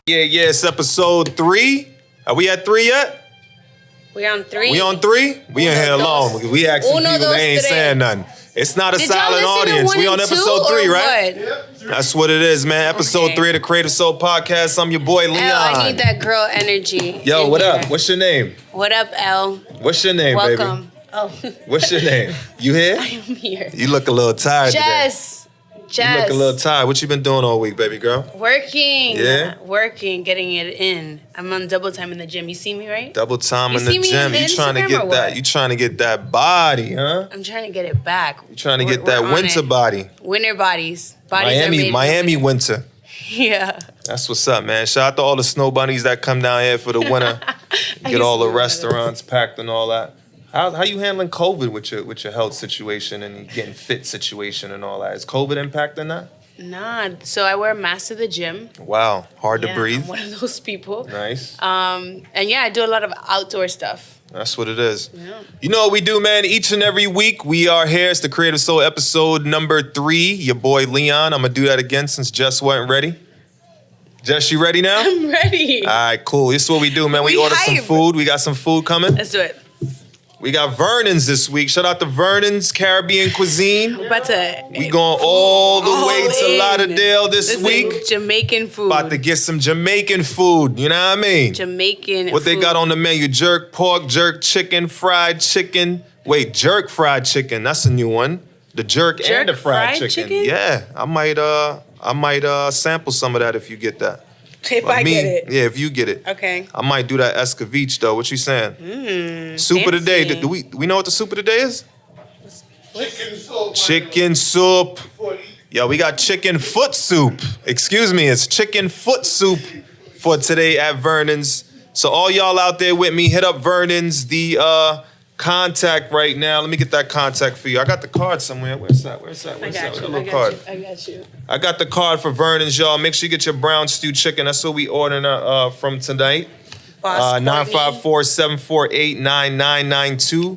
Yeah, it's episode 3. Are we at 3 yet? We on 3. We on 3? We in here alone. We asking people, they ain't saying nothing. It's not a silent audience. We on episode 3, right? Yep. That's what it is, man. Episode 3 of the Creative Soul Podcast. I'm your boy, Leon. I need that girl energy. Yo, what up? What's your name? What up, L? What's your name, Welcome. baby? Oh. What's your name? You here? I am here. You look a little tired today. You look a little tired. What you been doing all week, baby girl? Working. Yeah? Working, getting it in. I'm on double time in the gym. You see me, right? Double time in the gym. You trying to get that? You trying to get that body, huh? I'm trying to get it back. You trying to get that winter body? Winter bodies. Miami winter. Yeah. That's what's up, man. Shout out to all the snow bunnies that come down here for the winter. Get all the restaurants packed and all that. How you handling COVID with your health situation and getting fit situation and all that? Is COVID impacting that? Nah. So I wear a mask to the gym. Wow. Hard to breathe. I'm one of those people. Nice. And yeah, I do a lot of outdoor stuff. That's what it is. Yeah. You know what we do, man? Each and every week, we are here. It's the Creative Soul episode number 3. Your boy, Leon. I'm going to do that again since Jess wasn't ready. Jess, you ready now? I'm ready. All right, cool. This is what we do, man. We order some food. We got some food coming. Let's do it. We got Vernon's this week. Shout out to Vernon's Caribbean Cuisine. We going all the way to Lauderdale this week. Jamaican food. About to get some Jamaican food. You know what I mean? Jamaican What they got on the menu? Jerk pork, jerk chicken, fried chicken. Wait, jerk fried chicken. That's a new one. The jerk and the fried chicken. Yeah, I might sample some of that if you get that. If I get it. Yeah, if you get it. Okay. I might do that escovitch though. What you saying? Soup of the day. Do we know what the soup of the day is? Chicken soup. Chicken soup. Yo, we got chicken foot soup. Excuse me, it's chicken foot soup for today at Vernon's. So all y'all out there with me, hit up Vernon's. The contact right now. Let me get that contact for you. I got the card somewhere. Where's that? I got you. I got the card for Vernon's, y'all. Make sure you get your brown stew chicken. That's what we ordering from tonight. 954-748-9992.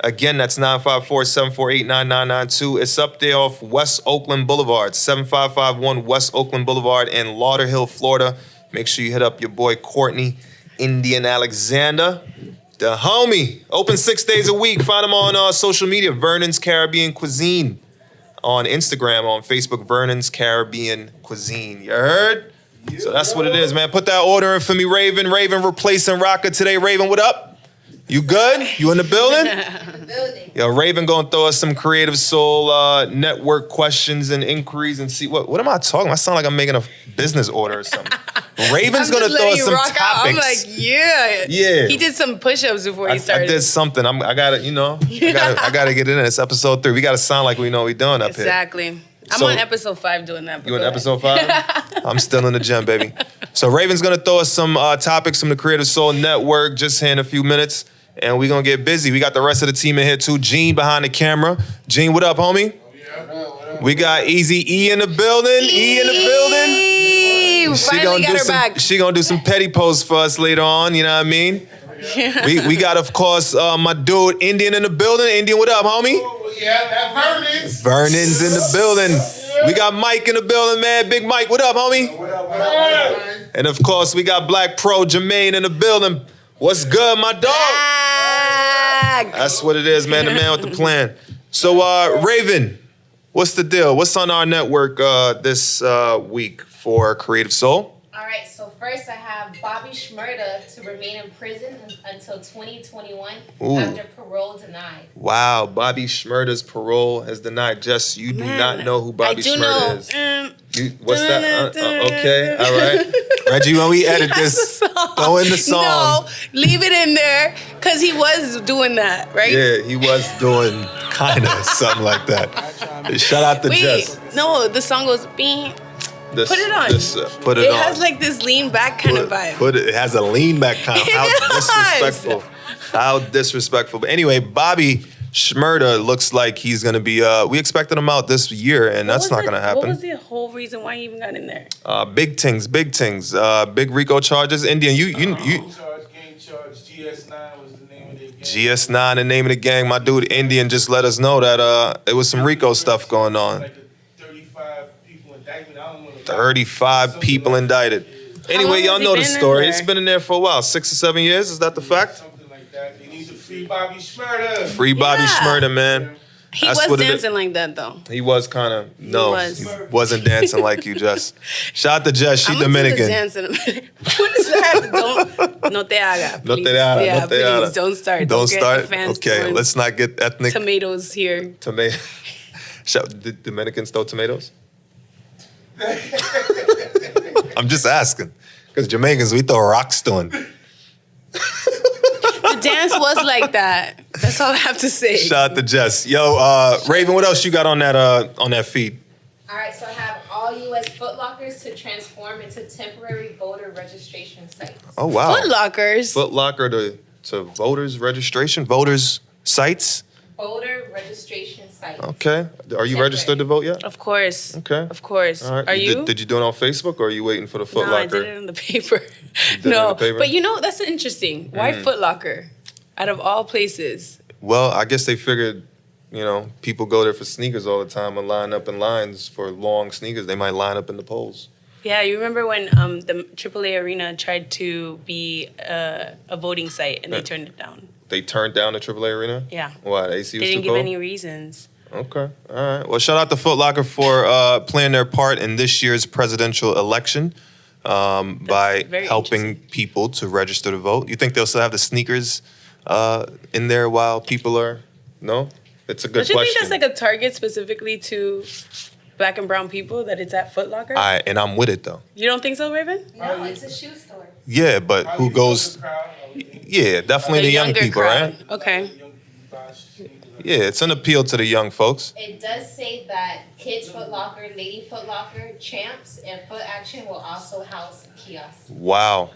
Again, that's 954-748-9992. It's up there off West Oakland Boulevard, 7551 West Oakland Boulevard in Lauderhill, Florida. Make sure you hit up your boy Courtney Indian Alexander. The homie, open 6 days a week. Find him on social media, Vernon's Caribbean Cuisine. On Instagram, on Facebook, Vernon's Caribbean Cuisine. You heard? Yeah. So that's what it is, man. Put that order in for me, Raven. Raven replacing Rocka today. Raven, what up? You good? You in the building? Yo, Raven gonna throw us some Creative Soul network questions and inquiries and see what am I talking about? I sound like I'm making a business order or something. Raven's gonna throw us some topics. I'm like, yeah. He did some push-ups before he started. I did something. I gotta get it in. It's episode 3. We gotta sound like we know what we're doing up here. Exactly. I'm on episode 5 doing that. You on episode 5? I'm still in the gym, baby. So Raven's gonna throw us some topics from the Creative Soul Network just here in a few minutes. And we're going to get busy. We got the rest of the team in here, too. Gene behind the camera. Gene, what up, homie? We got Easy E in the building. Finally got her back. She going to do some petty posts for us later on, you know what I mean? we got, of course, my dude, Indian in the building. Indian, what up, homie? Yeah, that Vernon's. Vernon's in the building. We got Mike in the building, man. Big Mike, what up, homie? What up? And, of course, we got Black Pro Jermaine in the building. What's good, my dog? That's what it is, man. The man with the plan. So, Raven, what's the deal? What's on our network this week for Creative Soul? All right, so first I have Bobby Shmurda to remain in prison until 2021 after parole denied. Wow, Bobby Shmurda's parole has denied. Jess, you do not know who Bobby Shmurda is. What's that? Okay, all right. Reggie, when we edit this, throw in the song. No, leave it in there, because he was doing that, right? Yeah, he was doing kind of something like that. Shout out to Jess. No, the song goes, beep. Put it on. Put it on. It has like this lean back kind of vibe. It has a lean back kind of. How disrespectful. How disrespectful. But anyway, Bobby Shmurda looks like he's going to be, we expected him out this year, and that's not going to happen. What was the whole reason why he even got in there? Big things. Big RICO charges. Indian, you Gang charge, GS9 was the name of the gang. GS9, the name of the gang. My dude, Indian, just let us know that there was some RICO stuff going on. Like 35 people indicted. 35 people indicted. Anyway, long y'all has he know the been in story. there? It's been in there for a while, 6 or 7 years. Is that the fact? Something like that. They need to free Bobby Shmurda. Free Bobby Yeah. Shmurda, man. He That's was what it is. dancing like that though. He was kind of was. he wasn't dancing like you, Jess. Shout out to Jess. She I'm gonna do the Dominican. dance in a minute. What does that? Don't no te haga. No te Please. haga, Yeah, no te please haga. don't start. Don't get start. the fans Okay, throwing let's not get ethnic. tomatoes here. Tomato. Did Dominicans throw tomatoes? I'm just asking. Because Jamaicans, we throw rocks to them. The dance was like that. That's all I have to say. Shout out to Jess. Yo, Raven, what else you got on that feed? All right, so I have all U.S. Footlockers to transform into temporary voter registration sites. Oh, wow. Foot Lockers. Foot Locker to voters registration, voters sites. Voter registration sites. Okay. Are you registered to vote yet? Of course. Okay. Of course. All right. Are you? Did you do it on Facebook or are you waiting for the Foot No, I Locker? did it on the paper. did it No, on the paper? but you know that's interesting. Why Foot Locker? Out of all places. Well, I guess they figured, people go there for sneakers all the time and line up in lines for long sneakers. They might line up in the polls. Yeah, you remember when the AAA Arena tried to be a voting site and they turned it down? They turned down the AAA Arena? Yeah. Why? The AC was They didn't too give cold? any reasons. Okay. All right. Well, shout out to Foot Locker for playing their part in this year's presidential election by very helping people to register to vote. You think they'll still have the sneakers in there while people are? No? It's a good Don't you question. think that's like a target specifically to Black and brown people that it's at Foot Locker? And I'm with it though. You don't think so, Raven? No, it's a shoe store. Yeah, but who goes? Yeah, definitely the young younger people, crowd. right? Okay. Yeah, it's an appeal to the young folks. It does say that Kids Foot Locker, Lady Foot Locker, Champs, and Foot Action will also house kiosks. Wow.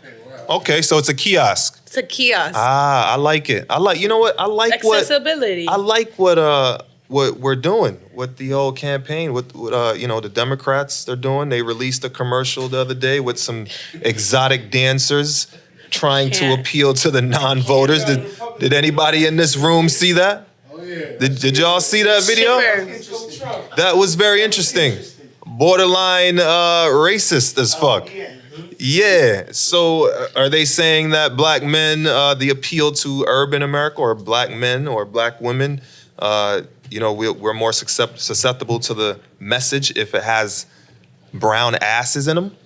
Okay, so it's a kiosk. It's a kiosk. I like it. You know what? I like Accessibility. what we're doing with the whole campaign. What the Democrats they're doing. They released a commercial the other day with some exotic dancers trying to Can't. appeal to the non-voters. Did anybody in this room see that? Did y'all see that video? Shimmer. That was very interesting. Borderline racist as fuck. Yeah. So are they saying that black men, the appeal to urban America or black men or black women, we're more susceptible to the message if it has brown asses in them?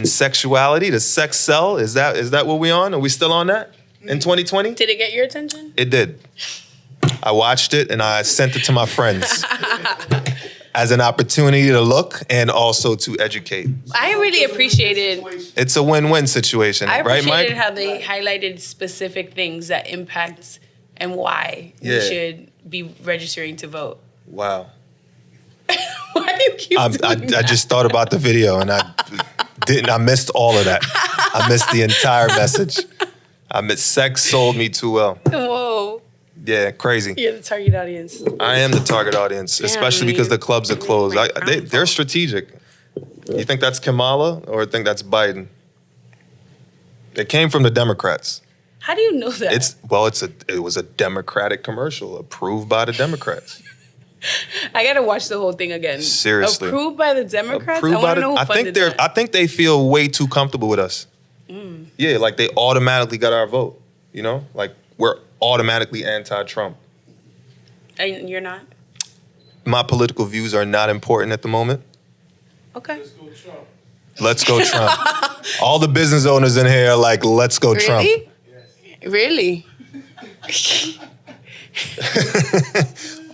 Sexuality, the sex sell, is that what we on? Are we still on that in 2020? Did it get your attention? It did. I watched it and I sent it to my friends as an opportunity to look and also to educate. I really appreciated. It's a win-win situation, I right, appreciated Mike? how they highlighted specific things that impact and why Yeah. we should be registering to vote. Wow. Why do you keep doing I that? just thought about the video and I missed all of that. I missed the entire message. Sex sold me too well. Whoa, Yeah, crazy. you're the target audience. I am the target audience, especially because the clubs are closed. Like They're strategic. You think that's Kamala or think that's Biden? It came from the Democrats. How do you know that? It was a Democratic commercial approved by the Democrats. I gotta watch the whole thing again. Seriously. Approved by the Democrats. Approved I by want to know who I funded think that. I think they feel way too comfortable with us. Yeah, like they automatically got our vote. Like we're automatically anti-Trump. And you're not. My political views are not important at the moment. Okay. Let's go Trump. All the business owners in here are like, let's go Trump. Really?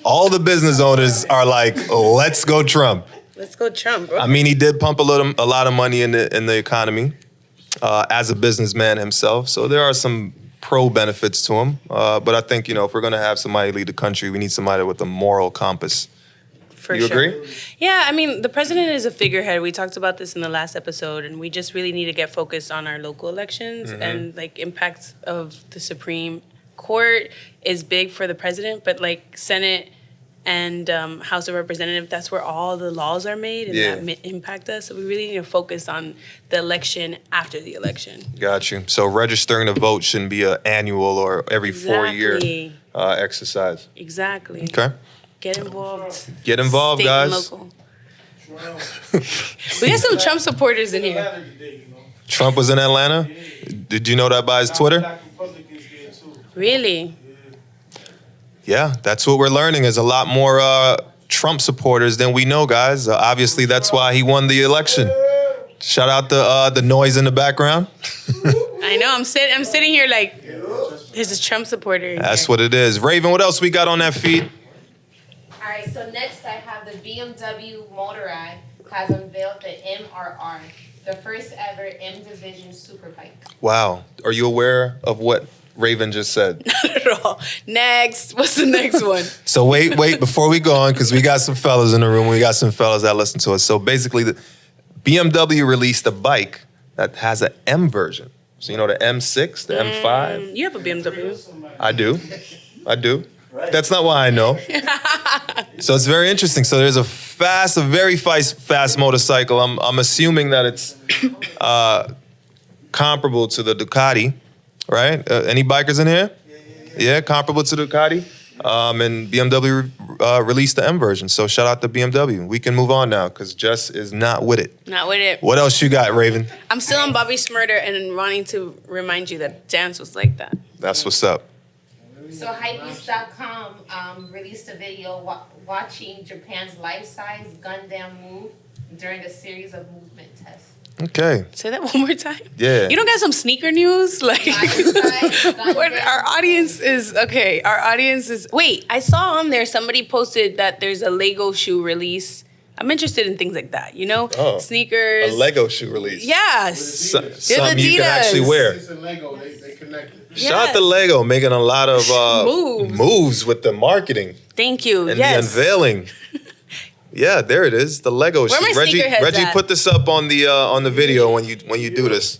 All the business owners are like, let's go Trump. Let's go Trump, bro. I mean, he did pump a lot of money in the economy as a businessman himself. So there are some pro benefits to him. But I think, if we're going to have somebody lead the country, we need somebody with a moral compass. For You sure. agree? Yeah, I mean, the president is a figurehead. We talked about this in the last episode, and we just really need to get focused on our local elections and impacts of the Supreme Court is big for the president, but Senate and House of Representatives, that's where all the laws are made and that impact us. So we really need to focus on the election after the election. Got you. So registering to vote shouldn't be an annual or every 4-year Exactly. exercise. Exactly. Okay. Get involved. Get involved, State and guys. local. We got some Trump supporters in here. Atlanta today, you know. Trump was in Atlanta? Did you know that by his Twitter? Black Republicans there too. Really? Yeah, that's what we're learning is a lot more Trump supporters than we know, guys. Obviously, that's why he won the election. Shout out the noise in the background. I know. I'm sitting here like, there's a Trump supporter in That's here. what it is. Raven, what else we got on that feed? All right, so next I have the BMW Motorrad has unveiled the MRR, the first ever M Division Superbike. Wow. Are you aware of what Raven just said? Not at all. Next. What's the next one? So wait, before we go on, because we got some fellas in the room. We got some fellas that listen to us. So basically, the BMW released a bike that has an M version. So you know the M6, the M5? You have a BMW. I do. That's not why I know. So it's very interesting. So there's a very fast motorcycle. I'm assuming that it's comparable to the Ducati, right? Any bikers in here? Yeah, comparable to the Ducati. And BMW released the M version. So shout out to BMW. We can move on now because Jess is not with it. Not with it. What else you got, Raven? I'm still on Bobby Shmurda and wanting to remind you that dance was like that. That's what's up. So Hypebeast.com released a video watching Japan's life-size Gundam move during a series of movement tests. Okay. Say that one more time. Yeah. You don't got some sneaker news? Like, Life-size what Gundam our audience is, okay, our audience is, wait, I saw on there somebody posted that there's a Lego shoe release. I'm interested in things like that, you know? Oh, Sneakers. A Lego shoe release. Yes. Something you can actually wear. It's a Lego. They connected. Shout out to Lego making a lot of moves with the marketing Thank you. and Yes. the unveiling. Yeah, there it is. The Lego Where shoe. my sneakerheads Reggie, at? put this up on the video when you do this.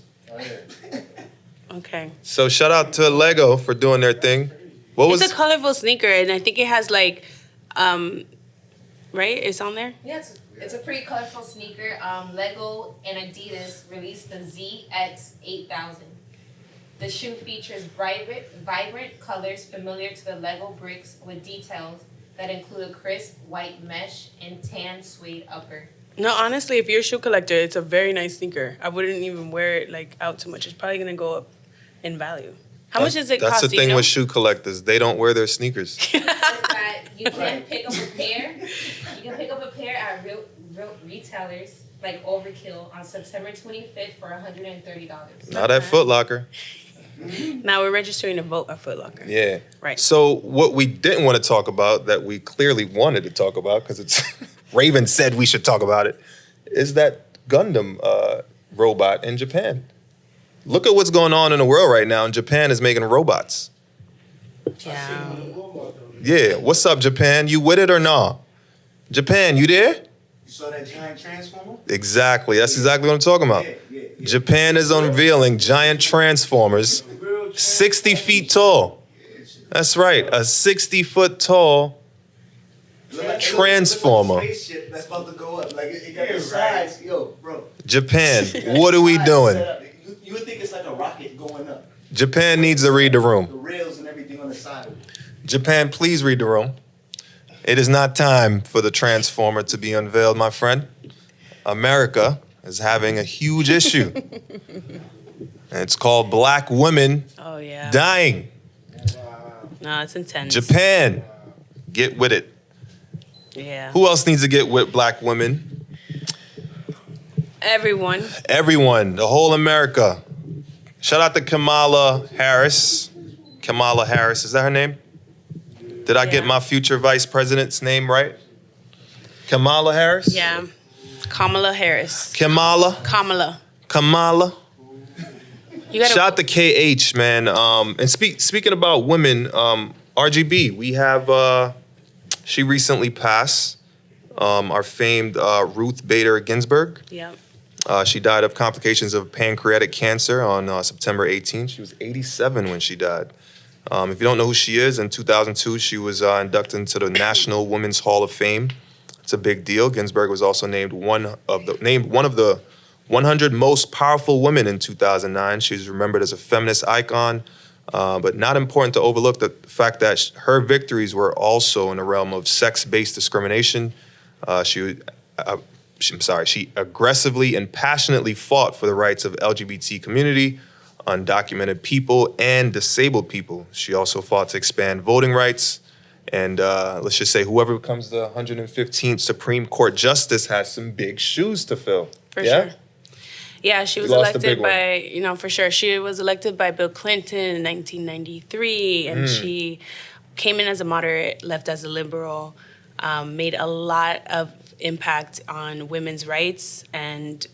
Okay. So shout out to Lego for doing their thing. What was It's a colorful sneaker, and I think it has like, right? It's on there? Yeah, it's a pretty colorful sneaker. Lego and Adidas released the ZX8000. The shoe features vibrant colors familiar to the Lego bricks with details that include a crisp white mesh and tan suede upper. No, honestly, if you're a shoe collector, it's a very nice sneaker. I wouldn't even wear it like out too much. It's probably gonna go up in value. How much does it That's cost? the do you thing know? with shoe collectors. They don't wear their sneakers. That you can pick up a pair. You can pick up a pair at real retailers like Overkill on September 25th for $130. Not at Foot Locker. Now we're registering to vote at Foot Locker. Yeah. Right. So what we didn't want to talk about that we clearly wanted to talk about because it's Raven said we should talk about it is that Gundam robot in Japan. Look at what's going on in the world right now, and Japan is making robots. Yeah. Yeah. What's up, Japan? You with it or nah? Japan, you there? You saw that giant transformer? Exactly. That's exactly what I'm talking about. Yeah. Japan is unveiling giant transformers, 60 feet tall. That's right, a 60-foot tall transformer. Spaceship that's about to go up. Like it got the sides. Yo, bro. Japan, what are we doing? You would think it's like a rocket going up. Japan needs to read the The room. rails and everything on the side of it. Japan, please read the room. It is not time for the transformer to be unveiled, my friend. America is having a huge issue. And it's called black women Oh yeah. dying. No, it's intense. Japan, get with it. Yeah. Who else needs to get with black women? Everyone. Everyone, the whole America. Shout out to Kamala Harris. Kamala Harris, is that her name? Did I get Yeah. my future vice president's name right? Kamala Harris? Yeah. Kamala Harris. Kamala? Kamala. You gotta. Shout out to KH, man. And speaking about women, RGB, we have, she recently passed, our famed Ruth Bader Ginsburg. Yeah. She died of complications of pancreatic cancer on September 18th. She was 87 when she died. If you don't know who she is, in 2002, she was inducted into the National Women's Hall of Fame. It's a big deal. Ginsburg was also named one of the 100 most powerful women in 2009. She's remembered as a feminist icon, but not important to overlook the fact that her victories were also in the realm of sex-based discrimination. She she aggressively and passionately fought for the rights of LGBT community, undocumented people, and disabled people. She also fought to expand voting rights. And let's just say whoever becomes the 115th Supreme Court Justice has some big shoes to fill. For sure. Yeah, she was lost a elected big one. by, for sure. She was elected by Bill Clinton in 1993, and she came in as a moderate, left as a liberal, made a lot of impact on women's rights, and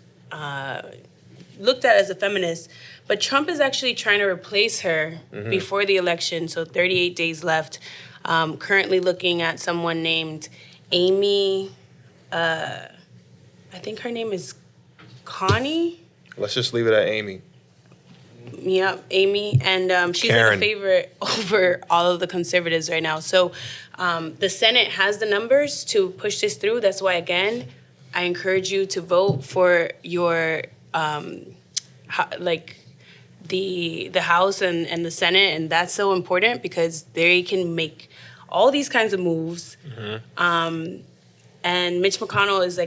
looked at as a feminist. But Trump is actually trying to replace her before the election, so 38 days left. Currently looking at someone named Amy, I think her name is Connie. Let's just leave it at Amy. Yep, Amy. And she's Karen. in a favorite over all of the conservatives right now. So the Senate has the numbers to push this through. That's why, again, I encourage you to vote for your, the House and the Senate. And that's so important because they can make all these kinds of moves. And Mitch McConnell is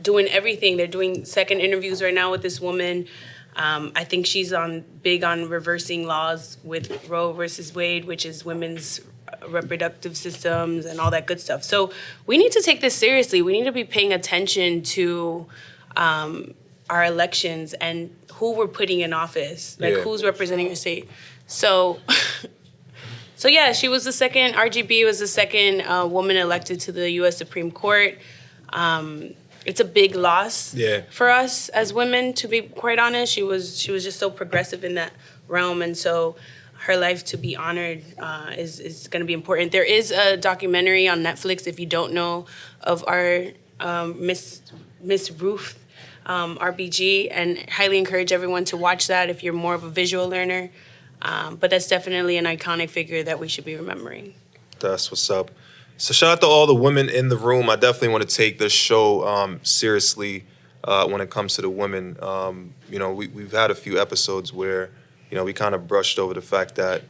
doing everything. They're doing second interviews right now with this woman. I think she's big on reversing laws with Roe versus Wade, which is women's reproductive systems and all that good stuff. So we need to take this seriously. We need to be paying attention to our elections and who we're putting in office, who's representing your state. So, so yeah, she was the second, RGB was the second woman elected to the U.S. Supreme Court. It's a big loss for us as women, to be quite honest. She was just so progressive in that realm, and so her life to be honored is going to be important. There is a documentary on Netflix, if you don't know, of our Miss Ruth, RBG, and highly encourage everyone to watch that if you're more of a visual learner. But that's definitely an iconic figure that we should be remembering. That's what's up. So shout out to all the women in the room. I definitely want to take this show seriously when it comes to the women. We've had a few episodes where, we kind of brushed over the fact that,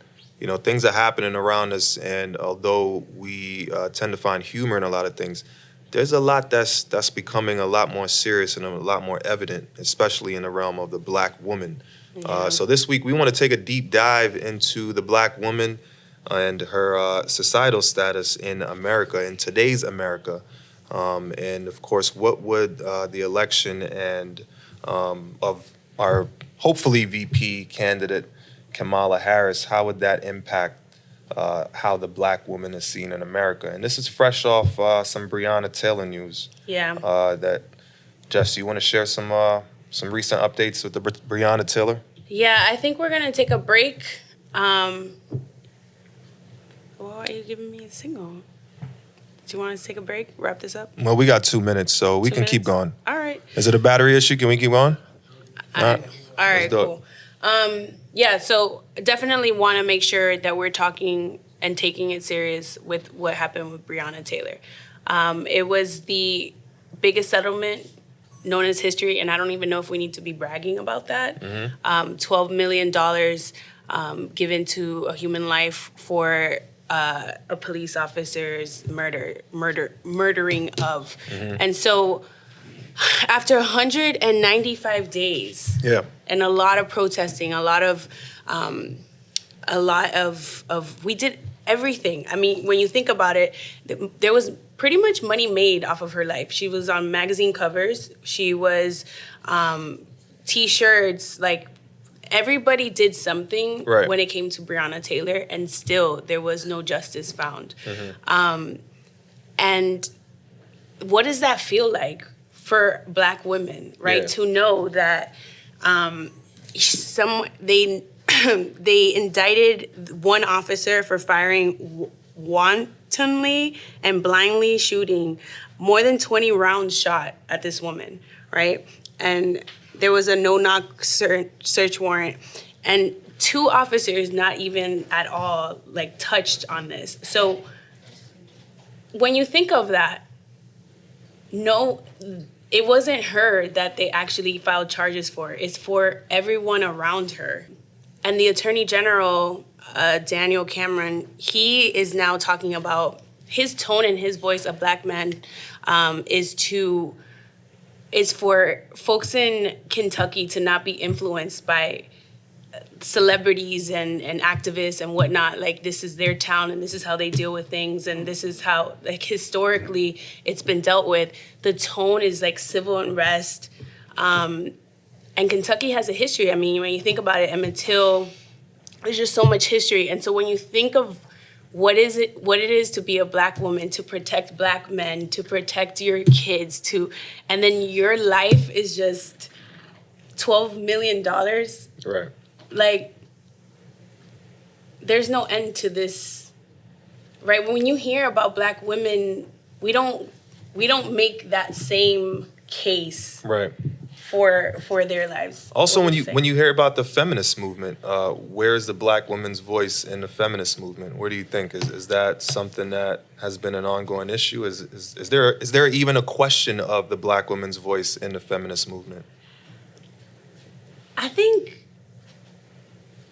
things are happening around us, and although we tend to find humor in a lot of things, there's a lot that's becoming a lot more serious and a lot more evident, especially in the realm of the Black woman. Yeah. So this week we want to take a deep dive into the Black woman and her societal status in America, in today's America. And of course, what would the election and of our hopefully VP candidate, Kamala Harris, how would that impact how the Black woman is seen in America? And this is fresh off some Breonna Taylor news. Yeah. That, Jess, you want to share some recent updates with the Breonna Taylor? Yeah, I think we're going to take a break. Why are you giving me a signal? Do you want us to take a break, wrap this up? Well, we got 2 minutes, so we can keep going. All right. Is it a battery issue? Can we keep going? All right, Let's do cool. Yeah, so definitely want to make sure that we're talking and taking it serious with what happened with Breonna Taylor. It was the biggest settlement known as history, and I don't even know if we need to be bragging about that. $12 million given to a human life for a police officer's murdering of. And so after 195 days, and a lot of protesting, a lot of we did everything. I mean, when you think about it, there was pretty much money made off of her life. She was on magazine covers. She was T-shirts. Like, everybody did something when it came to Breonna Taylor, and still there was no justice found. And what does that feel like for Black women, right? To know that they indicted one officer for firing wantonly and blindly shooting more than 20 rounds shot at this woman, right? And there was a no-knock search warrant, and 2 officers not even at all touched on this. So when you think of that, no, it wasn't her that they actually filed charges for. It's for everyone around her. And the Attorney General, Daniel Cameron, he is now talking about his tone and his voice, a Black man, is to is for folks in Kentucky to not be influenced by celebrities and activists and whatnot. Like, this is their town and this is how they deal with things, and this is how, like, historically it's been dealt with. The tone is like civil unrest, and Kentucky has a history. I mean, when you think about it, Emmett Till, there's just so much history. And so when you think of what it is to be a Black woman, to protect Black men, to protect your kids, and then your life is just $12 million. Right. Like, there's no end to this, right? When you hear about Black women, we don't make that same case, Right. for their lives. Also, What would when you hear about the feminist movement, where's the Black woman's voice in the feminist movement? Where do you think is that something that has been an ongoing issue? Is there even a question of the Black woman's voice in the feminist movement? I think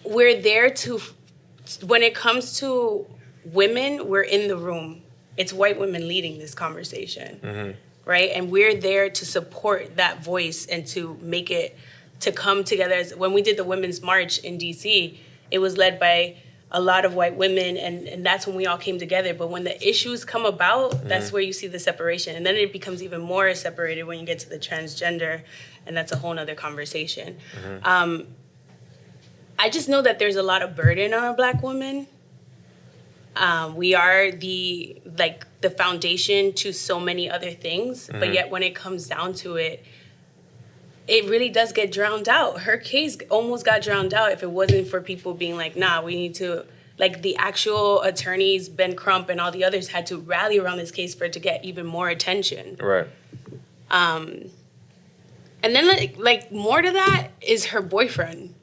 we're there to, when it comes to women, we're in the room. It's white women leading this conversation, right? And we're there to support that voice and to make it, to come together. When we did the Women's March in DC, it was led by a lot of white women, and that's when we all came together. But when the issues come about, that's where you see the separation. And then it becomes even more separated when you get to the transgender, and that's a whole nother conversation. I just know that there's a lot of burden on a Black woman. We are the foundation to so many other things, but yet when it comes down to it, it really does get drowned out. Her case almost got drowned out if it wasn't for people being like, nah, we need to, like, the actual attorneys, Ben Crump and all the others had to rally around this case for it to get even more attention. Right. And then, like more to that is her boyfriend,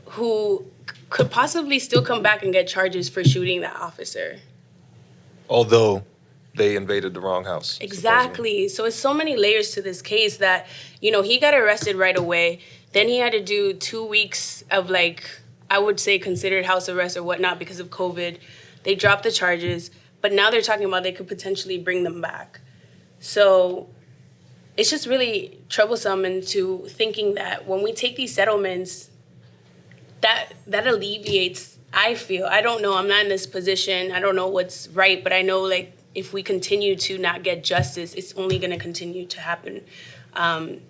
who could possibly still come back and get charges for shooting that officer. Although they invaded the wrong house. Exactly. So it's so many layers to this case that, he got arrested right away. Then he had to do 2 weeks of, like, I would say considered house arrest or whatnot because of COVID. They dropped the charges, but now they're talking about they could potentially bring them back. So it's just really troublesome into thinking that when we take these settlements, that alleviates, I feel. I don't know. I'm not in this position. I don't know what's right, but I know, like, if we continue to not get justice, it's only going to continue to happen. And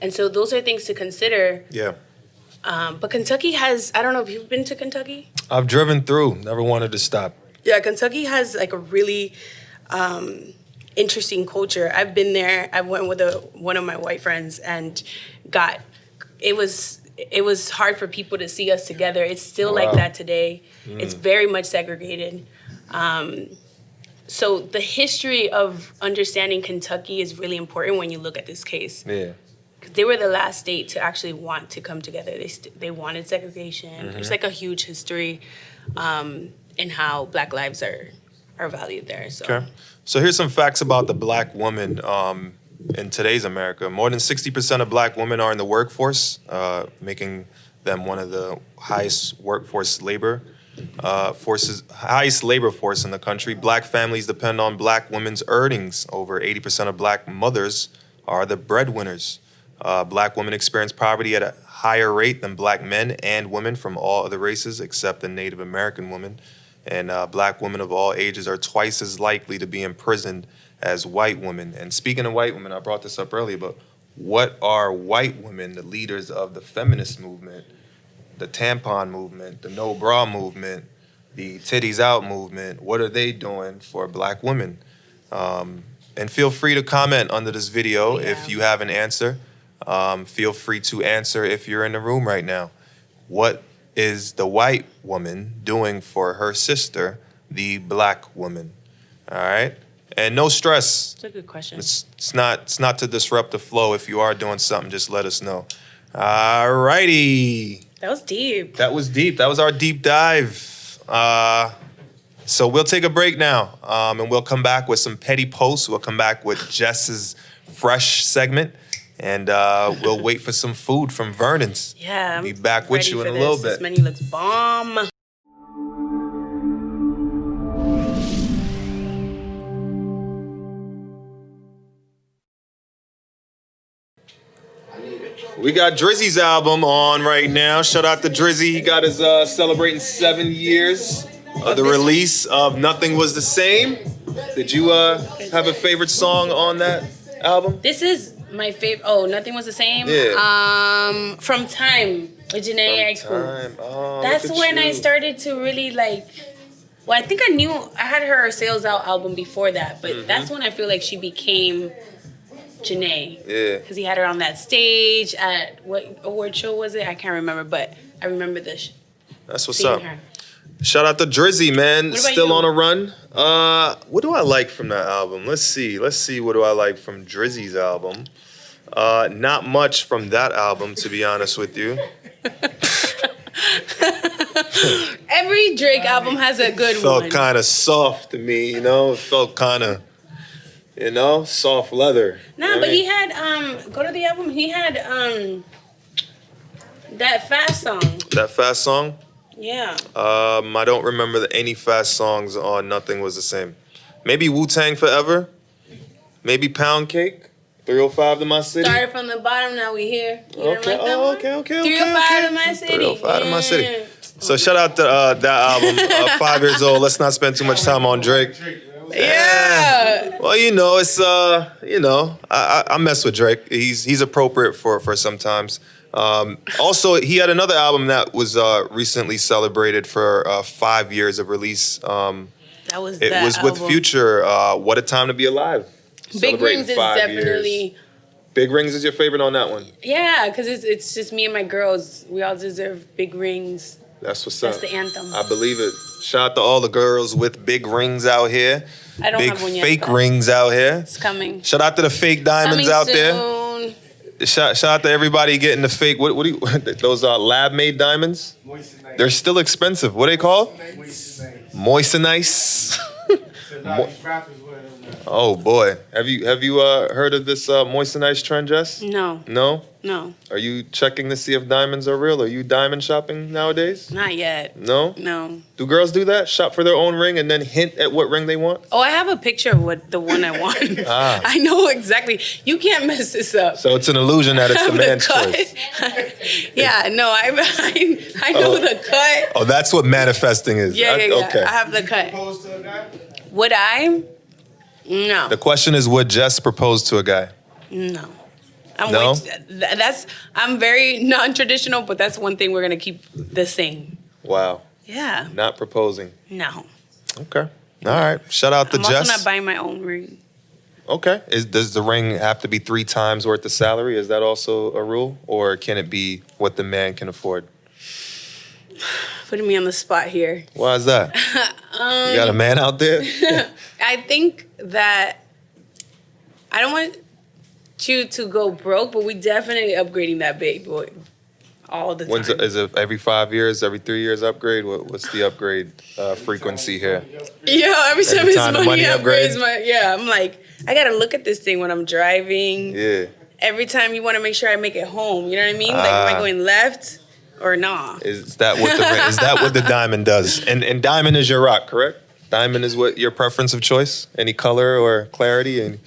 so those are things to consider. Yeah. But Kentucky has, I don't know if you've been to Kentucky. I've driven through, never wanted to stop. Yeah, Kentucky has, like, a really interesting culture. I've been there. I went with one of my white friends and it was hard for people to see us together. It's still like that today. It's very much segregated. So the history of understanding Kentucky is really important when you look at this case. Yeah. Because they were the last state to actually want to come together. They wanted segregation. There's, like, a huge history in how Black lives are valued there. So. Okay. So here's some facts about the Black woman in today's America. More than 60% of Black women are in the workforce, making them one of the highest highest labor force in the country. Black families depend on Black women's earnings. Over 80% of Black mothers are the breadwinners. Black women experience poverty at a higher rate than Black men and women from all other races except the Native American woman. And Black women of all ages are twice as likely to be imprisoned as white women. And speaking of white women, I brought this up earlier, but what are white women, the leaders of the feminist movement, the tampon movement, the no bra movement, the titties out movement, what are they doing for Black women? And feel free to comment under this video if you have an answer. Feel free to answer if you're in the room right now. What is the white woman doing for her sister, the Black woman? All right? And no stress. It's a good question. It's not to disrupt the flow. If you are doing something, just let us know. All righty. That was deep. That was deep. That was our deep dive. So we'll take a break now, and we'll come back with some petty posts. We'll come back with Jess's fresh segment, and we'll wait for some food from Vernon's. Yeah. I'll be back with you in a little bit. This menu looks bomb. We got Drizzy's album on right now. Shout out to Drizzy. He got his celebrating 7 years of the release of Nothing Was the Same. Did you have a favorite song on that album? This is my favorite. Oh, Nothing Was the Same. Yeah. From Time with Janae Aiko. Oh, That's look at when I you. started to really like. Well, I think I had her Sales Out album before that, but that's when I feel like she became Janae. Yeah. Because he had her on that stage at what award show was it? I can't remember, but I remember this. That's what's Seeing up. her. Shout out to Drizzy, man. What about Still you? on a run. What do I like from that album? Let's see. What do I like from Drizzy's album? Not much from that album, to be honest with you. Every Drake album has a good one. Felt kind of soft to me, you know? It felt kind of, soft leather. Nah, You know what but I he mean? had go to the album. He had that Fast song. That Fast song? Yeah. I don't remember any Fast songs on Nothing Was the Same. Maybe Wu-Tang Forever? Maybe Pound Cake? 305 to My City? Started from the bottom, now we here. You didn't Okay, like that one? okay. 305 to My City. 305 to My City. Yeah. So shout out to that album, 5 years old. Let's not spend too much time on Drake. Yeah. Well, it's I mess with Drake. He's appropriate for sometimes. Also, he had another album that was recently celebrated for 5 years of release. That was It that was with album. Future. What a Time to Be Alive. Big Celebrating Rings is 5 definitely years. Big Rings is your favorite on that one. yeah, because it's just me and my girls. We all deserve big rings. That's what's That's up. the anthem. I believe it. Shout out to all the girls with big rings out here. I don't Big have one yet. fake but rings out here. It's coming. Shout out to the fake diamonds Coming out there. soon. Shout out to everybody getting the fake. What do you? Those are lab made diamonds. Moist and They're nice. still expensive. What are they called? Moist and nice. Moist and nice. So now these rappers wearing them now. Oh boy, have you heard of this moist and nice trend, Jess? No, No. no, Are you checking to see if diamonds are real? Are you diamond shopping nowadays? not yet. No. No. Do girls do that? Shop for their own ring and then hint at what ring they want? Oh, I have a picture of the one I want. Ah. I know exactly. You can't mess this up. So it's an illusion that it's the The man's cut. choice. Yeah, no, I know the cut. Oh, that's what manifesting is. Yeah. Okay. I have the cut. Opposed to a guy? Would I? No. The question is, would Jess propose to a guy? No. No? I'm very non-traditional, but that's one thing we're gonna keep the same. Wow. Yeah. Not proposing. No. Okay. All right. Shout out to I'm Jess. also not buying my own ring. Okay. Does the ring have to be 3 times worth of salary? Is that also a rule? Or can it be what the man can afford? Putting me on the spot here. Why is that? You got a man out there? I think that I don't want you to go broke, but we definitely upgrading that baby boy all the time. Is it every 5 years, every 3 years upgrade? What's the upgrade frequency here? Yeah, every time Every his time the money money upgrades? upgrades, I'm like, I gotta look at this thing when I'm driving. Yeah. Every time you want to make sure I make it home. You know what I mean? Like, am I going left or not? Is that what the diamond does? And diamond is your rock, correct? Diamond is what your preference of choice? Any color or clarity? And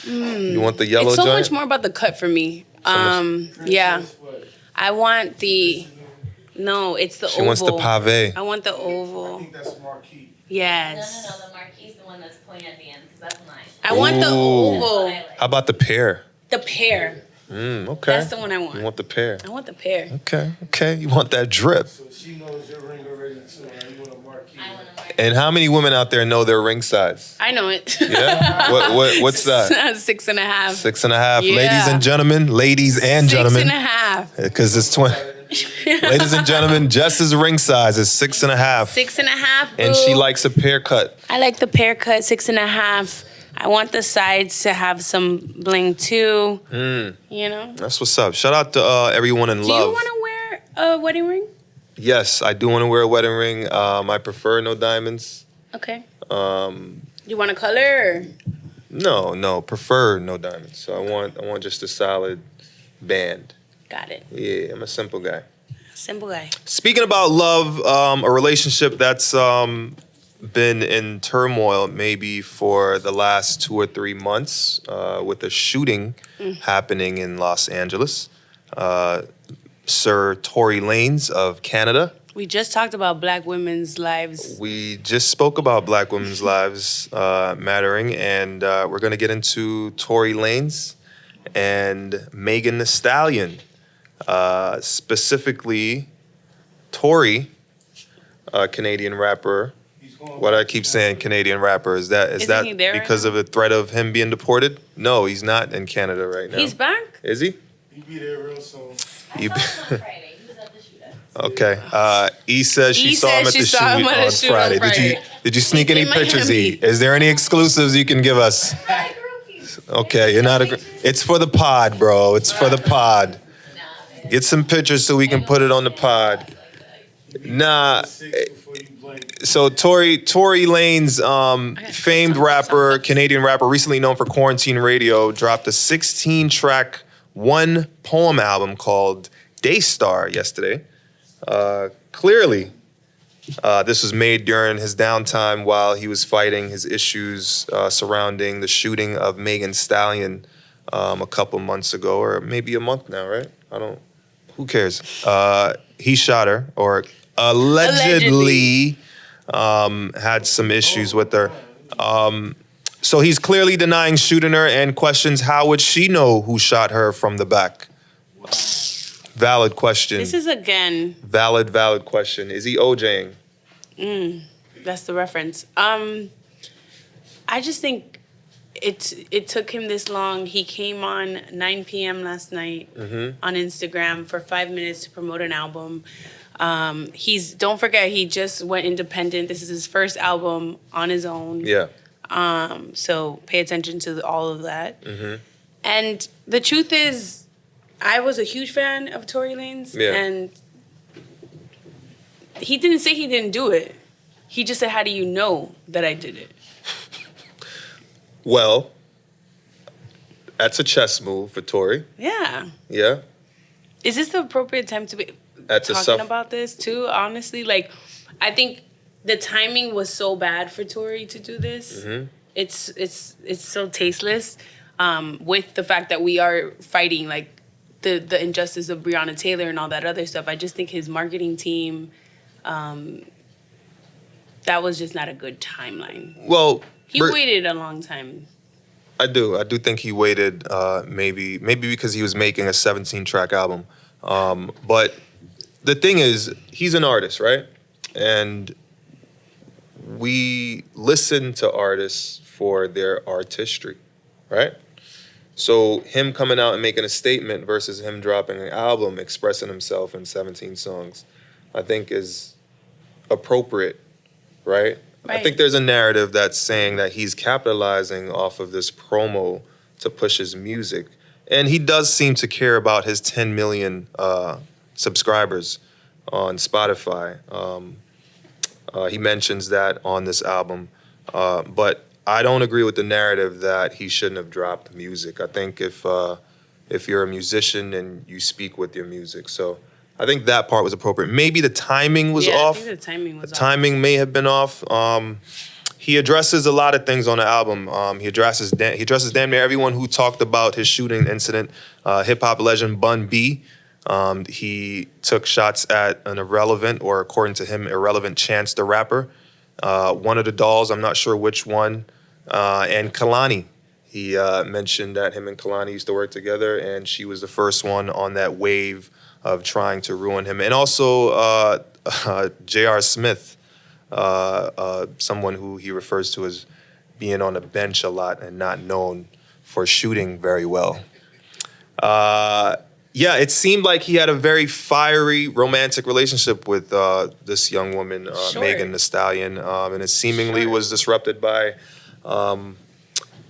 you want the yellow It's so joint? much more about the cut for me. Yeah. I want the. No, it's the She oval. wants the pave. I want the I oval. think that's marquee. Yes. No, the marquee's the one that's pointing at the end, because that's mine. I want the Ooh. oval. How about the pear? The pear. Okay. That's the one I want. You want the pear? I want the pear. Okay. You want that drip. So she knows your ring already too. Now you want a marquee. I want a marquee. And how many women out there know their ring size? I know it. Yeah. What's that? 6.5. 6.5. Yeah. Ladies and gentlemen, 6.5. because it's 20. Ladies and gentlemen, Jess's ring size is 6.5. 6.5. And she boo. likes a pear cut. I like the pear cut, 6.5. I want the sides to have some bling too. You know? That's what's up. Shout out to everyone in Do love. you want to wear a wedding ring? Yes, I do want to wear a wedding ring. I prefer no diamonds. Okay. Um, You want a color? Or? no, prefer no diamonds. So I want just a solid band. Got it. Yeah, I'm a simple guy. Simple guy. Speaking about love, a relationship that's been in turmoil maybe for the last 2 or 3 months with a shooting happening in Los Angeles. Sir Tory Lanez of Canada. We just talked about Black women's lives. We just spoke about Black women's lives mattering, and we're going to get into Tory Lanez and Megan Thee Stallion. Specifically, Tory, Canadian rapper. What I keep saying, Canadian rapper, is that Isn't he there right because now? of the threat of him being deported? No, he's not in Canada right now. He's back? Is he? He'll be there real soon. You- I saw him on Friday. He was at the shootout. Okay. E says she saw him at the shoot on Friday. Did you sneak any In pictures, E? Miami. Is there any exclusives you can give us? Okay, you're not a. It's for the pod, bro. It's for the pod. Get some pictures so we can put it on the pod. Nah. So Tory Lanez, famed rapper, Canadian rapper, recently known for Quarantine Radio, dropped a 16-track one-poem album called Daystar yesterday. Clearly, this was made during his downtime while he was fighting his issues surrounding the shooting of Megan Thee Stallion a couple months ago, or maybe a month now, right? Who cares? He shot her, or allegedly had some issues with her. So he's clearly denying shooting her and questions how would she know who shot her from the back? Valid question. This is again. Valid question. Is he OJing? That's the reference. I just think it took him this long. He came on 9 p.m. last night on Instagram for 5 minutes to promote an album. Don't forget, he just went independent. This is his first album on his own. Yeah. So pay attention to all of that. And the truth is, I was a huge fan of Tory Lanez, and he didn't say he didn't do it. He just said, how do you know that I did it? Well, that's a chess move for Tory. Yeah. Yeah. Is this the appropriate time to be talking about this too? Honestly, like, I think the timing was so bad for Tory to do this. It's so tasteless. With the fact that we are fighting like the injustice of Breonna Taylor and all that other stuff. I just think his marketing team, that was just not a good timeline. Well, he waited a long time. I do think he waited maybe because he was making a 17-track album. But the thing is, he's an artist, right? And we listen to artists for their artistry, right? So him coming out and making a statement versus him dropping an album expressing himself in 17 songs, I think is appropriate, right? I think there's a narrative that's saying that he's capitalizing off of this promo to push his music. And he does seem to care about his 10 million subscribers on Spotify. He mentions that on this album. But I don't agree with the narrative that he shouldn't have dropped music. I think if you're a musician and you speak with your music. So I think that part was appropriate. Maybe the timing was off. I think the timing was off. Timing may have been off. He addresses a lot of things on the album. He addresses damn near everyone who talked about his shooting incident. Hip hop legend Bun B. He took shots at an irrelevant, or according to him, irrelevant Chance the Rapper. One of the dolls, I'm not sure which one, and Kalani. He mentioned that him and Kalani used to work together, and she was the first one on that wave of trying to ruin him. And also J.R. Smith, someone who he refers to as being on the bench a lot and not known for shooting very well. Yeah, it seemed like he had a very fiery romantic relationship with this young woman, Megan Thee Stallion, and it seemingly was disrupted by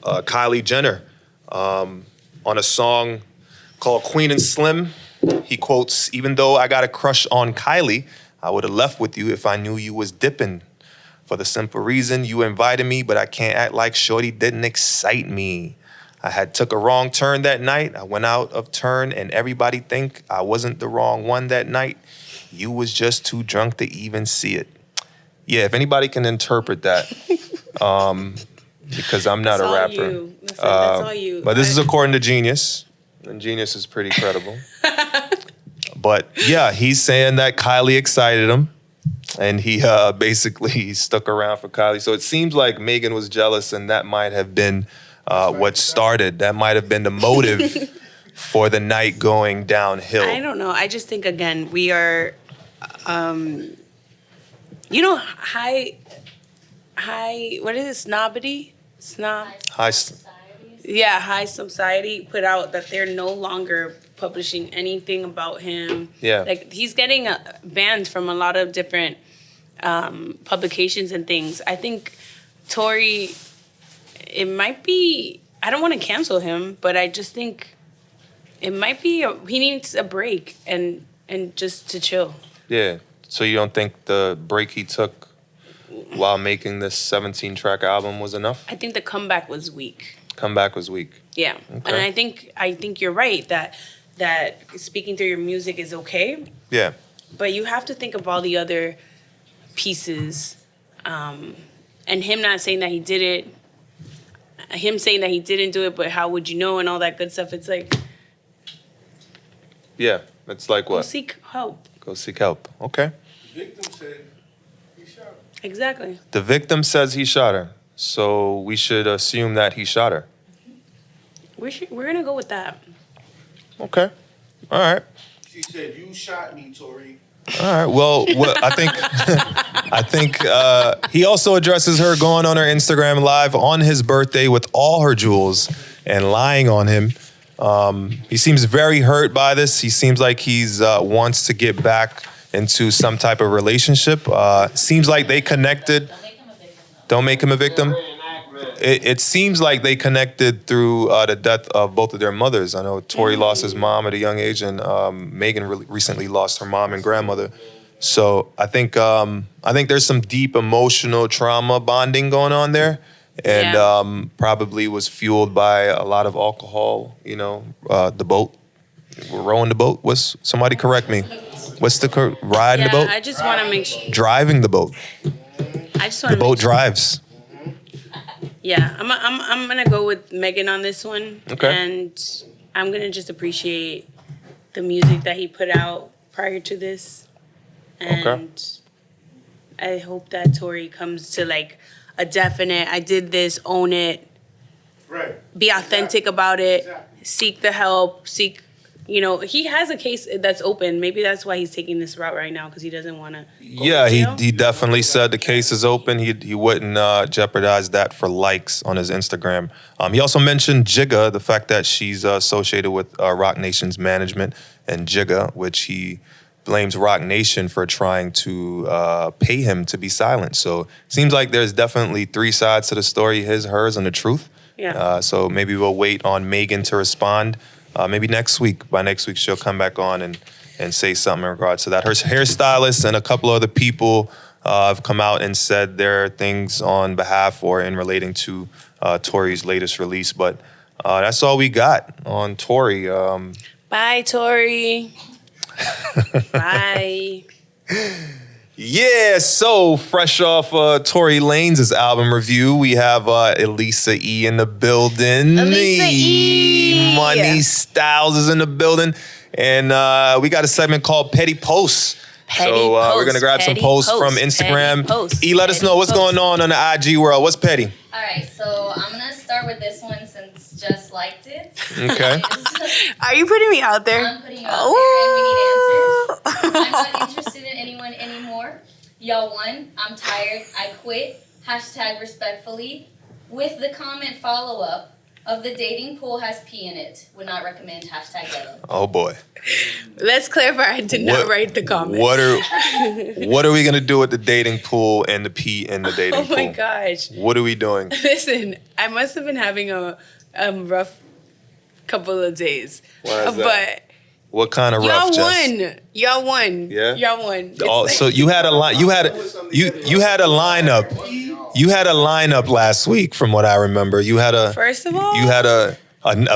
Kylie Jenner on a song called Queen and Slim. He quotes, "Even though I got a crush on Kylie, I would have left with you if I knew you was dipping. For the simple reason you invited me, but I can't act like shorty didn't excite me. I had took a wrong turn that night. I went out of turn and everybody think I wasn't the wrong one that night. You was just too drunk to even see it." Yeah, if anybody can interpret that, because I'm not a rapper. That's all you. But this is according to Genius. Ingenious is pretty credible. But yeah, he's saying that Kylie excited him. And he basically stuck around for Kylie. So it seems like Megan was jealous, and that might have been what started. That might have been the motive for the night going downhill. I don't know. I just think, again, we are, high, what is it, snobbity? High High society put out that they're no longer publishing anything about him. Yeah. Like, he's getting banned from a lot of different publications and things. I think Tory, it might be, I don't want to cancel him, but I just think it might be, he needs a break and just to chill. Yeah. So you don't think the break he took while making this 17-track album was enough? I think the comeback was weak. Comeback was weak. Yeah. Okay. And I think you're right that speaking through your music is okay. Yeah. But you have to think of all the other pieces. And him not saying that he did it, him saying that he didn't do it, but how would you know, and all that good stuff. It's like, Yeah. It's like go what? seek help. Go seek help. Okay. The victim said he shot her. Exactly. The victim says he shot her. So we should assume that he shot her. We're gonna go with that. Okay. All right. She said, "You shot me, Tory." All right. Well, I think he also addresses her going on her Instagram live on his birthday with all her jewels and lying on him. He seems very hurt by this. He seems like he's wants to get back into some type of relationship. Seems like they connected. Don't make him a victim. It seems like they connected through the death of both of their mothers. I know Tory lost his mom at a young age, and Megan recently lost her mom and grandmother. So I think there's some deep emotional trauma bonding going on there, and probably was fueled by a lot of alcohol. You know, the boat. We're rowing the boat. Somebody correct me? What's the riding the boat? I just want to make sure. Driving the boat. I just want The boat drives. Yeah, I'm gonna go with Megan on this one. Okay. And I'm gonna just appreciate the music that he put out prior to this. And I hope that Tory comes to like a definite, I did this, own it, Right. be authentic about it, Exactly. seek the help, he has a case that's open. Maybe that's why he's taking this route right now, because he doesn't want to. Yeah, he definitely said the case is open. He wouldn't jeopardize that for likes on his Instagram. He also mentioned Jigga, the fact that she's associated with Roc Nation's management, and Jigga, which he blames Roc Nation for trying to pay him to be silent. So seems like there's definitely three sides to the story: his, hers, and the truth. Yeah. So maybe we'll wait on Megan to respond. Maybe next week. By next week, she'll come back on and say something in regards to that. Her hairstylist and a couple other people have come out and said there are things on behalf or in relating to Tory's latest release. But that's all we got on Tory. Bye, Tory. Bye. Yeah, so fresh off Tory Lanez' album review, we have Elisa E in the building. Elisa E. Money Styles is in the building. And we got a segment called Petty Posts. We're going to grab some posts from Instagram. Let us know what's going on the IG world. What's petty? All right, so I'm going to start with this one since Jess liked it. Okay. Are you putting me out there? I'm putting you out there, and we need answers. I'm not interested in anyone anymore. Y'all won. I'm tired. I quit. # respectfully. With the comment follow-up of the dating pool has pee in it. Would not recommend # yellow. Oh, boy. Let's clarify. I did not write the comment. What are we going to do with the dating pool and the pee in the dating pool? Oh, my gosh. What are we doing? Listen, I must have been having a rough couple of days. Why is that? But What kind of rough, Jess? Y'all won. Yeah? Y'all won. So you had a line. You had a lineup. You had a lineup last week, from what I remember. First of all, you had a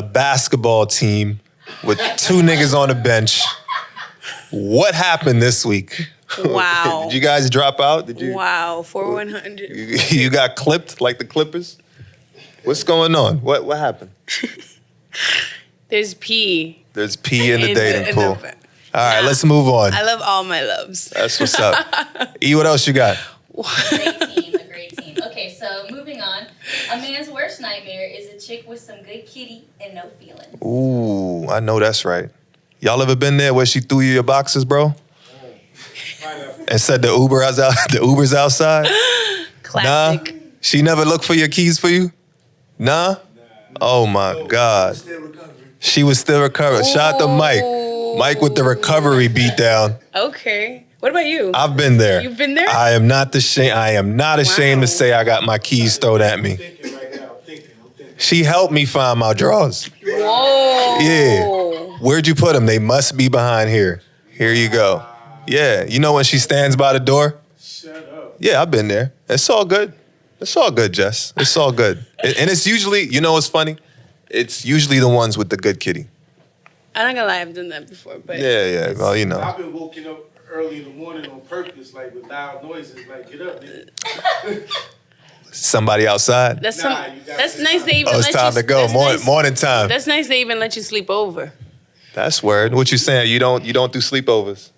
basketball team with two niggas on the bench. What happened this week? Wow. Did you guys drop out? Did you? Wow, 4-100. You got clipped like the Clippers? What's going on? What happened? There's P. There's P in the dating pool. the- All right, let's move on. I love all my loves. That's what's up. E, what else you got? A great team. Okay, so moving on. A man's worst nightmare is a chick with some good kitty and no feelings. Ooh, I know that's right. Y'all ever been there where she threw you your boxes, bro? And said the Uber's outside? Classic. Nah? She never looked for your keys for you? Nah? Oh my God. Still recovering. She was still recovering. Shout out to Mike. Mike with the recovery beat down. Okay. What about you? I've been there. You've been there? I am not ashamed to say I got my keys thrown at me. Thinking right now, I'm thinking. She helped me find my drawers. Whoa. Yeah. Where'd you put them? They must be behind here. Here you go. Yeah. You know when she stands by the door? Shut up. Yeah, I've been there. It's all good. It's all good, Jess. It's all good. And it's usually, you know what's funny? It's usually the ones with the good kitty. I'm not gonna lie, I've done that before, but Yeah. Well, you know. I've been woken up early in the morning on purpose, like with loud noises, like get up, nigga. Somebody outside. that's Nah, you gotta that's sit nice down. they even Oh, it's let time you to go. that's Morning time. That's nice they even let you sleep over. That's word. What you saying? You don't do sleepovers.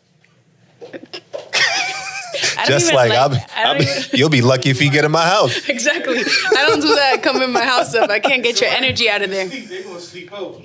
I don't Just even like I don't even, you'll be lucky if you get in my house. exactly. I don't do that. Come in my house if I can't get your energy out of there. They gonna sleep over.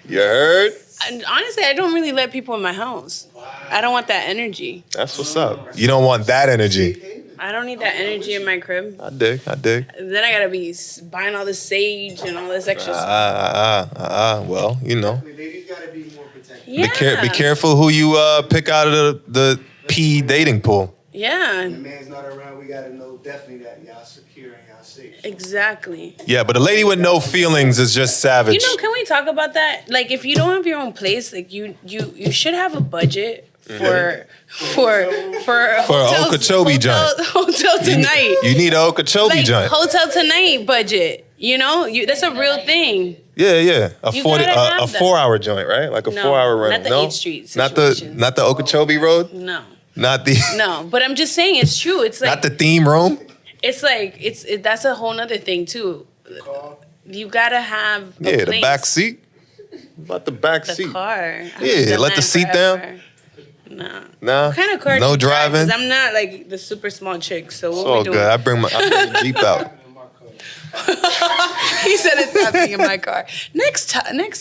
You heard? And honestly, I don't really let people in my house. I don't want that energy. That's what's up. You don't want that energy. I don't need that energy in my crib. I dig. Then I gotta be buying all this sage and all this extra stuff. Well, you know. Ladies gotta be more protective. Yeah. Be careful who you pick out of the P dating pool. Yeah, When the man's not around, we gotta know definitely that y'all secure and y'all safe. exactly. Yeah, but a lady with no feelings is just savage. You know, can we talk about that? Like, if you don't have your own place, like you should have a budget for a Okeechobee joint. hotel tonight. You need a Okeechobee like joint. hotel tonight budget. You know, that's a real thing. Yeah. A You 40 gotta have a that. 4-hour joint, right? Like a No, 4-hour not rental. the No, 8th Street not situations. the Okeechobee Road. No, Not the no. But I'm just saying, it's true. It's like not the theme room. it's like that's a whole nother thing too. You gotta have a Yeah, the place. back seat. About the back The seat. car. I haven't Yeah, done let the that seat forever. Nah. Nah. What kind of car do No you drive? driving. 'Cause I'm not like the super small chick. So It's what all we doing? good. I bring the Jeep out. He said it's happening in my car. Next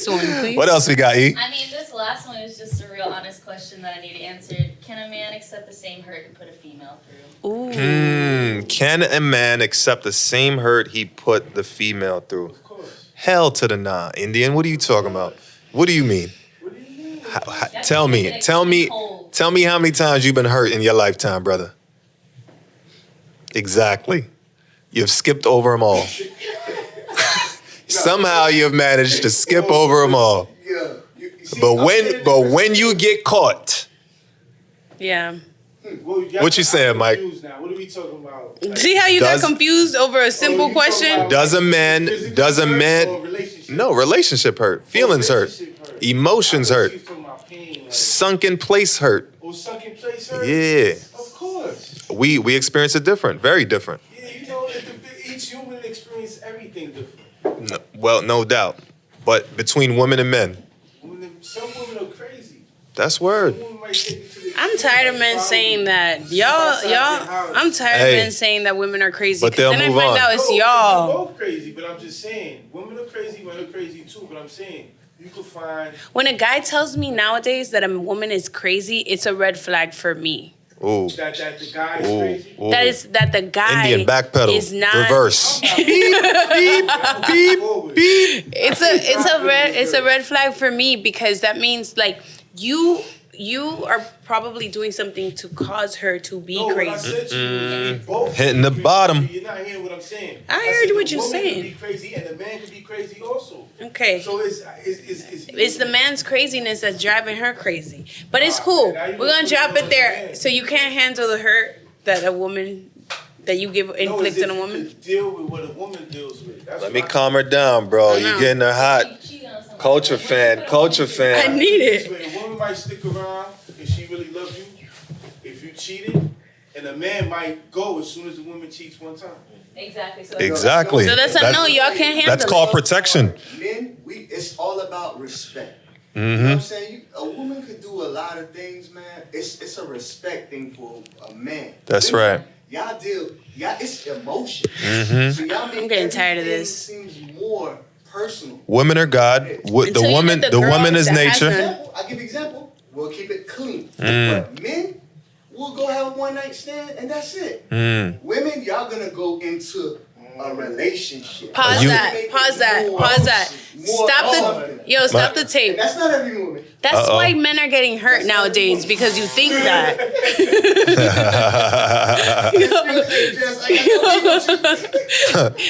one, please. What else we got, E? I mean, this last one is just a real honest question that I need answered. Can a man accept the same hurt he put a female through? Ooh. Can a man accept the same hurt he put the female through? Of course. Hell to the nah. Indian, what are you talking about? What do you mean? What do you mean? Tell me how many times you've been hurt in your lifetime, brother. Exactly. You've skipped over them all. Somehow you've managed to skip over them all. Yeah. You see, But I'm when you get caught, Yeah. Well, What you saying, Mike? confused now. What are we talking about? Like, See how you Does- got confused over a simple you talking question? about does a man, physical hurt or relationship? no, relationship hurt, feelings hurt, Relationship hurt. emotions I thought hurt, you was talking about pain, like, sunken place hurt. oh, sunken place hurt? Yeah. Of course. We experience it different, very different. Yeah, you know, each human experience everything different. No doubt. But between women and men, Some women are crazy. that's word. Some women might take it to the I'm extreme, tired of like men follow saying you. that. Y'all, I'm tired Hey. of men saying that women are crazy. But 'Cause they'll then move I find on. out it's No, y'all. We're both crazy, but I'm just saying, women are crazy, men are crazy too. But I'm saying, you could find. When a guy tells me nowadays that a woman is crazy, it's a red flag for me. Ooh, That the guy is ooh, crazy. ooh. That the guy Indian backpedal, is not reverse. Beep. It's a red flag for me because that means like you are probably doing something to cause her to be No, what I crazy. said to you is we both Hitting the crazy. bottom. You're not hearing what I'm saying. I said heard the what you're woman saying. Can be crazy, and the man can be crazy also. Okay. So It's the man's craziness that's driving her crazy. But it's cool. now you We're gonna put drop it on it the there. man. So you can't handle the hurt that a woman that you give inflict on a You woman. could deal with what a woman deals with. That's Let what me I- calm her down, bro. I You know. getting her hot. Culture fan. I need it. A woman might stick around if she really loves you. If you cheated, and And a man might go as soon as the woman cheats one time. Exactly. So Exactly. So that's a no. Y'all can't handle That's called it. protection. Men, it's all about respect. You know what I'm saying? A woman could do a lot of things, man. It's a respect thing for a man. That's Women, right. It's emotion. So y'all make I'm getting tired of everything this. seems more personal. Women are God. The Until you woman, get the the woman girls is that has nature. none. I'll give you an example. We'll keep it clean. But men, we'll go have a one-night stand, and that's it. Women, y'all gonna go into a relationship. Pause You- that. Pause that. Pause that. Stop the tape. And that's not every woman. That's why men are getting hurt nowadays because you think that.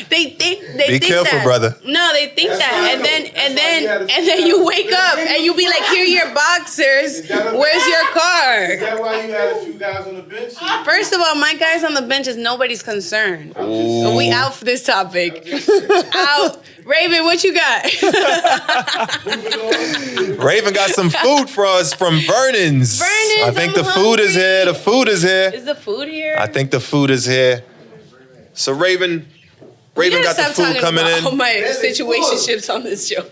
They Be think careful, that. brother. No, they think that, and then you wake up and you be like, "Here, are your boxers. Where's your Is car?" that why you had a few guys on the bench? First of all, my guys on the bench is nobody's concern. We out for this topic. Out. Raven, what you got? Raven got some food for us from Vernon's. Vernon's, I think I'm the food is here. The food is here. Is the food here? I think the food is here. So Raven got the food coming in. All my situationships on this show.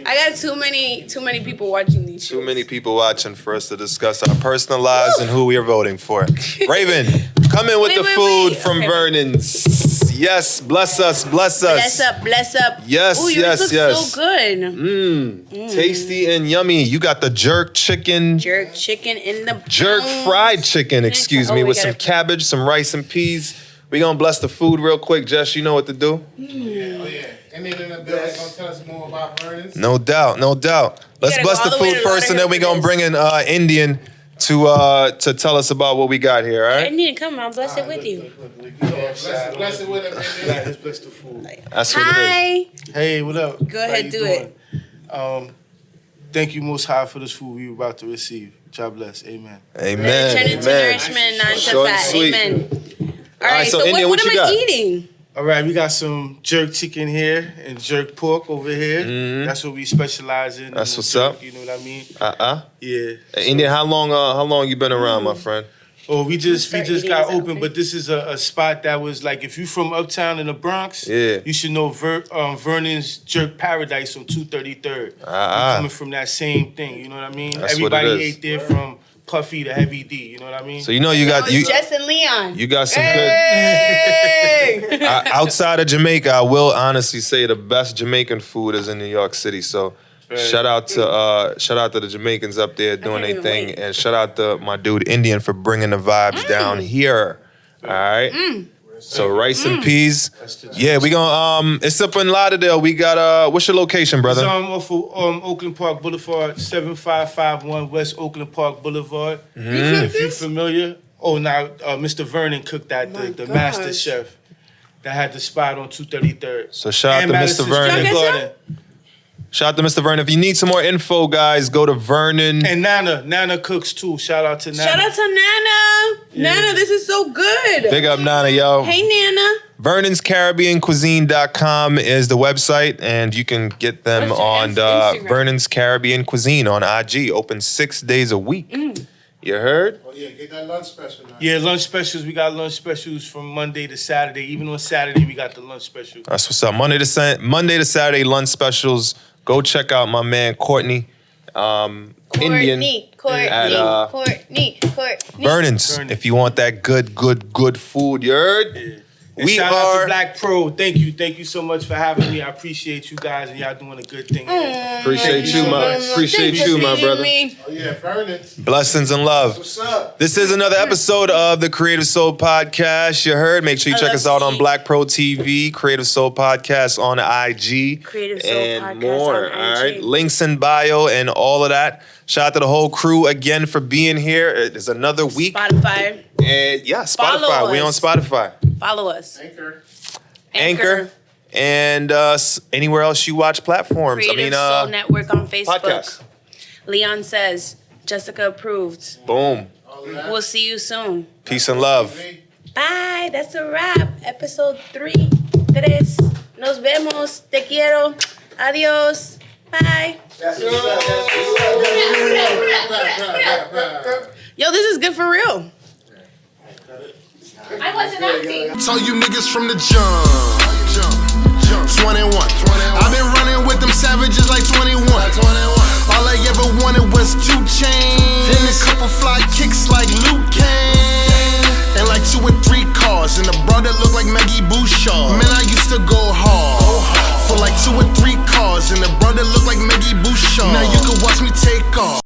I got too many people watching these shows. Too many people watching for us to discuss our personal lives and who we are voting for. Raven, come in with the food from Okay. Vernon's. Yes, bless us, bless us. Bless up. Yes, Ooh, yours yes, looks yes. so good. Tasty and yummy. You got the jerk chicken, Jerk chicken in the jerk bones. fried chicken, excuse me, we with got some it. cabbage, some rice and peas. We gonna bless the food real quick. Jess, you know what to do? Oh yeah. And then in the building gonna tell us more about Vernon's. No doubt, no doubt. Let's gotta bless go the all the way food to first, and then we Lauderhill gonna for bring in Indian to tell us about what we got here. All I right? need to come. I'll bless it with you. Bless it with him, man. Let's bless the food. That's what it is. Hi. Hey, what up? Go ahead, do it. Thank you, Most High, for this food we were about to receive. God bless. Amen. Amen. Turn into Amen. nourishment, not to Short and fat. sweet. Amen. All right, right. so So Indian, what what am you I got? eating? All right, we got some jerk chicken here and jerk pork over here. That's what we specialize in. That's the what's jerk, up. You know what I mean? Yeah. Yeah. Indian, how long you been around, my friend? Oh, we just start eating got this, open, okay? but this is a spot that was like, if you from uptown in the Bronx, Yeah. you should know Vernon's Jerk Paradise on 233rd. We Ah. coming from that same thing, you know what I mean? That's what it Everybody is. ate there from Puffy to Heavy D, you know what I mean? So you know you got you Jess and Leon. you got some Hey! good outside of Jamaica. I will honestly say the best Jamaican food is in New York City. So shout out to the Jamaicans up there doing can't their even thing, and shout out to my dude Indian for bringing the vibes down here. All right. So rice and peas. Yeah, we gonna it's up in Lauderdale. We got what's your location, It's brother? off of Oakland Park Boulevard, 7551 West Oakland Park Boulevard. Mm-hmm. If you're familiar, Mr. Vernon cooked that, the master gosh. chef that had the spot on 233rd. So shout out And to Mr. Madison Vernon. Square Y'all get Garden. Shout out to Mr. Vernon. If you need some more info, guys, go to Vernon. And Nana cooks too. Shout out to Nana. Shout out to Nana. Nana, this is so good. Big up Nana, yo. Hey, Nana. VernonsCaribbeanCuisine.com is the website, and you can get them What's your on Instagram? Vernon's Caribbean Cuisine on IG. Open 6 days a week. You heard? Oh yeah, get that lunch special now. Yeah, lunch specials. We got lunch specials from Monday to Saturday. Even on Saturday, we got the lunch special. That's what's up. Monday to Saturday lunch specials. Go check out my man Courtney. Indian at Courtney. Vernon's. Vernon. If you want that good food, you heard? Yeah. And We shout out to are. Black Pro. Thank you so much for having me. I appreciate you guys, and y'all doing a good thing. Appreciate Thank you, you so my much. appreciate you, my brother. Oh yeah, Vernon's. Blessings and love. What's up? This is another episode of the Creative Soul Podcast. You heard? Make sure you check us out on Black Pro TV, Creative Soul Podcast on IG, Creative Soul and Podcast more. on All right, IG. links in bio and all of that. Shout out to the whole crew again for being here. It is another week, Spotify. and yeah, Follow Spotify. We on us. Spotify, Follow us. Anchor, and anywhere else you watch platforms. Creative Soul Network on Facebook. podcasts. Leon says, Jessyka approved. Boom. We'll see you soon. Peace and love. Bye. That's a wrap. Episode 3. Nos vemos. Te quiero. Adios. Bye. That's what's up. Yo, this is good for real. I wasn't acting. Told you niggas from the jump. 21. I've been running with them savages like 21. All I ever wanted was 2 chains and a couple fly kicks like Luke Kane, and like 2 or 3 cars and a bra that look like Maggie Bouchard. Man, I used to go hard for like 2 or 3 cars and a bra that look like Maggie Bouchard. Now you can watch me take off.